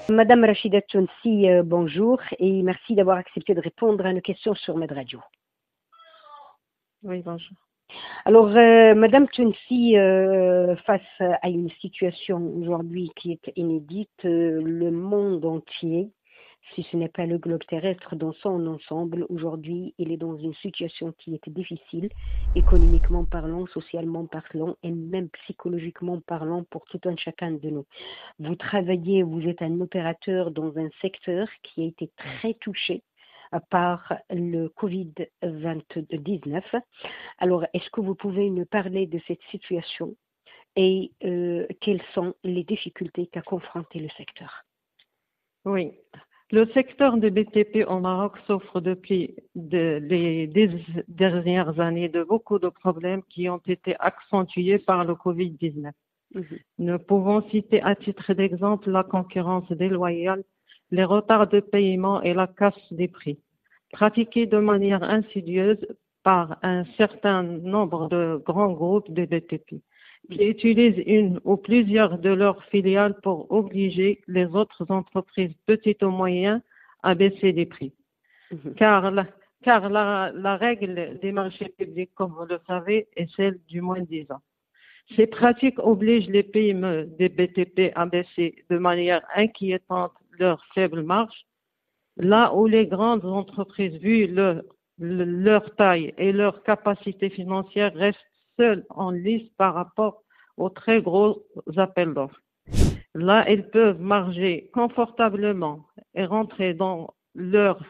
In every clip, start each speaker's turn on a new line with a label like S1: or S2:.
S1: Madame Rachida Tchounsi, bonjour et merci d'avoir accepté de répondre à nos questions sur Med Radio.
S2: Oui, bonjour.
S1: Alors, Madame Tchounsi, face à une situation aujourd'hui qui est inédite, le monde entier, si ce n'est pas le globe terrestre dans son ensemble, aujourd'hui, il est dans une situation qui est difficile, économiquement parlant, socialement parlant et même psychologiquement parlant pour tout un chacun de nous. Vous travaillez, vous êtes un opérateur dans un secteur qui a été très touché par le Covid-19. Alors, est-ce que vous pouvez nous parler de cette situation et quelles sont les difficultés qu'a confronté le secteur?
S2: Oui. Le secteur de BTP au Maroc souffre depuis les dernières années de beaucoup de problèmes qui ont été accentués par le Covid-19. Nous pouvons citer à titre d'exemple la concurrence déloyale, les retards de paiement et la casse des prix, pratiqués de manière insidieuse par un certain nombre de grands groupes de BTP qui utilisent une ou plusieurs de leurs filiales pour obliger les autres entreprises petites ou moyennes à baisser les prix. Car la règle des marchés publics, comme vous le savez, est celle du moins-disant. Ces pratiques obligent les PME des BTP à baisser de manière inquiétante leurs faibles marges, là où les grandes entreprises, vu leur taille et leur capacité financière, restent seules en lice par rapport aux très gros appels d'offres. Là, ils peuvent marger confortablement et rentrer dans leurs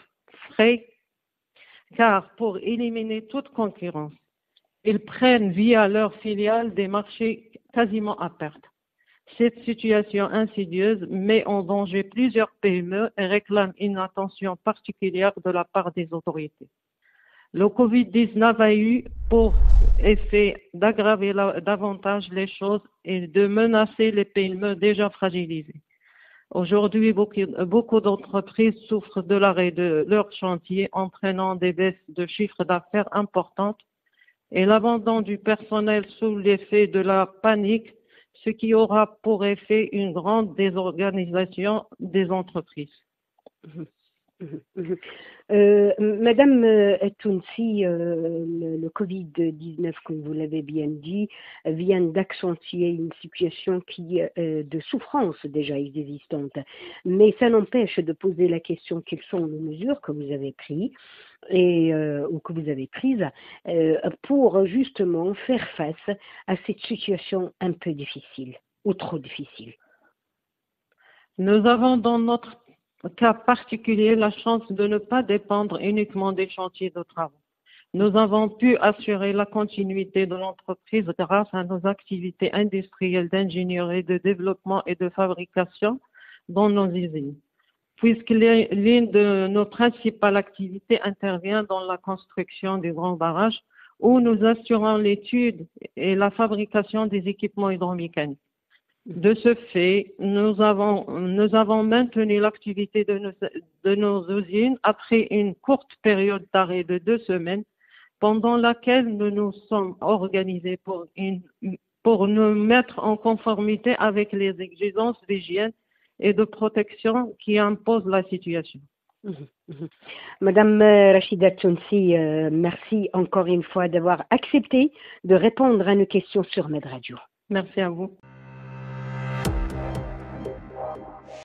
S2: frais, car pour éliminer toute concurrence, ils prennent via leurs filiales des marchés quasiment à perte. Cette situation insidieuse met en danger plusieurs PME et réclame une attention particulière de la part des autorités. Le Covid-19 a eu pour effet d'aggraver davantage les choses et de menacer les PME déjà fragilisées. Aujourd'hui, beaucoup d'entreprises souffrent de l'arrêt de leur chantier, entraînant des baisses de chiffre d'affaires importantes et l'abandon du personnel sous l'effet de la panique, ce qui aura pour effet une grande désorganisation des entreprises.
S1: Madame Tchounsi, le Covid-19, comme vous l'avez bien dit, vient d'accentuer une situation de souffrance déjà existante. Mais ça n'empêche de poser la question quelles sont les mesures que vous avez prises ou que vous avez prises pour justement faire face à cette situation un peu difficile ou trop difficile.
S2: Nous avons dans notre cas particulier la chance de ne pas dépendre uniquement des chantiers de travaux. Nous avons pu assurer la continuité de l'entreprise grâce à nos activités industrielles d'ingénierie, de développement et de fabrication dans nos usines, puisque l'une de nos principales activités intervient dans la construction du grand barrage où nous assurons l'étude et la fabrication des équipements hydromécaniques. De ce fait, nous avons maintenu l'activité de nos usines après une courte période d'arrêt de 2 semaines, pendant laquelle nous nous sommes organisés pour nous mettre en conformité avec les exigences d'hygiène et de protection qui imposent la situation.
S1: Madame Rachida Tchounsi, merci encore une fois d'avoir accepté de répondre à nos questions sur Med Radio.
S2: Merci à vous.